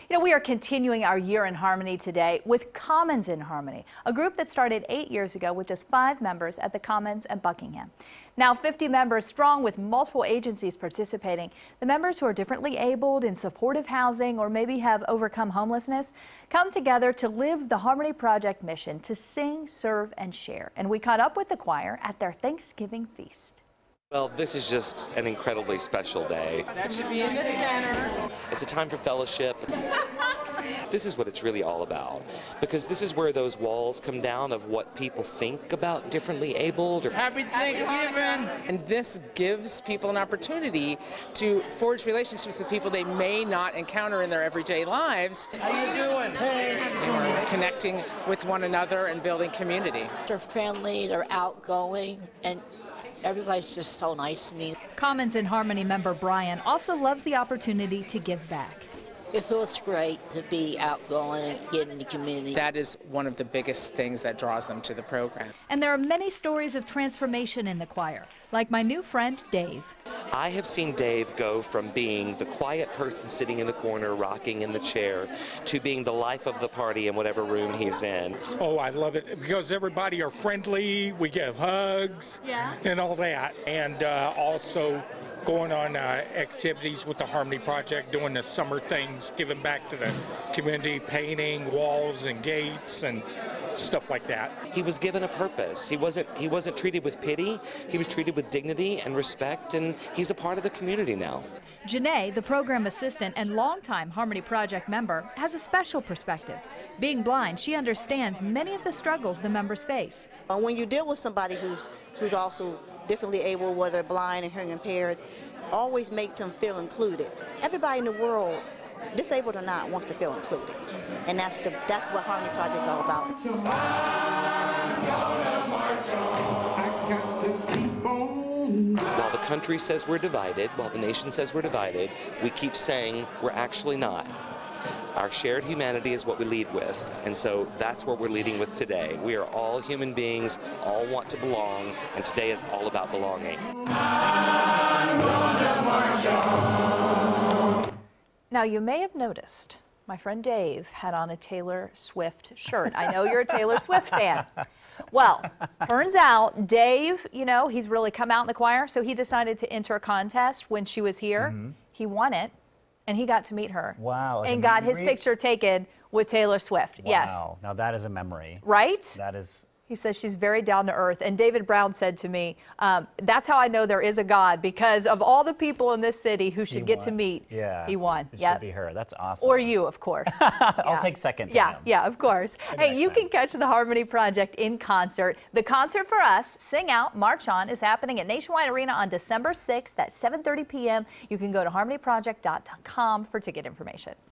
You know, we are continuing our Year in Harmony today with Commons in Harmony, a group that started 8 years ago with just 5 members at the Commons at Buckingham. Now 50 members strong with multiple agencies participating. The members who are differently abled, in supportive housing, or maybe have overcome homelessness come together to live the Harmony Project mission to sing, serve, and share. And we caught up with the choir at their Thanksgiving feast. Well, this is just an incredibly special day. That should be in the center. It's a time for fellowship. This is what it's really all about, because this is where those walls come down of what people think about differently abled. Happy Thanksgiving! And this gives people an opportunity to forge relationships with people they may not encounter in their everyday lives. How you doing? Hey! Connecting with one another and building community. They're friendly, they're outgoing, and everybody's just so nice to me. Commons in Harmony member Brian also loves the opportunity to give back. It feels great to be outgoing and get in the community. That is one of the biggest things that draws them to the program. And there are many stories of transformation in the choir, like my new friend Dave. I have seen Dave go from being the quiet person sitting in the corner rocking in the chair to being the life of the party in whatever room he's in. Oh, I love it because everybody are friendly, we give hugs and all that, and also going on activities with the Harmony Project, doing the summer things, giving back to the community, painting walls and gates and stuff like that. He was given a purpose. He wasn't treated with pity. He was treated with dignity and respect, and he's a part of the community now. Janae, the program assistant and longtime Harmony Project member, has a special perspective. Being blind, she understands many of the struggles the members face. When you deal with somebody who's also differently able, whether blind and hearing impaired, always make them feel included. Everybody in the world, disabled or not, wants to feel included, and that's what Harmony Project is all about. While the country says we're divided, while the nation says we're divided, we keep saying we're actually not. Our shared humanity is what we lead with, and so that's what we're leading with today. We are all human beings, all want to belong, and today is all about belonging. Now, you may have noticed my friend Dave had on a Taylor Swift shirt. I know you're a Taylor Swift fan. Well, turns out Dave, you know, he's really come out in the choir, so he decided to enter a contest when she was here. He won it, and he got to meet her. Wow. And got his picture taken with Taylor Swift. Wow. Yes. Now that is a memory. Right? That is. He says she's very down to earth. And David Brown said to me, that's how I know there is a God, because of all the people in this city who should get to meet, he won. It should be her. That's awesome. Or you, of course. I'll take second to him. Yeah, of course. Hey, you can catch the Harmony Project in concert. The concert for us, Sing Out, March On, is happening at Nationwide Arena on December 6th at 7:30 p.m. You can go to harmonyproject.com for ticket information.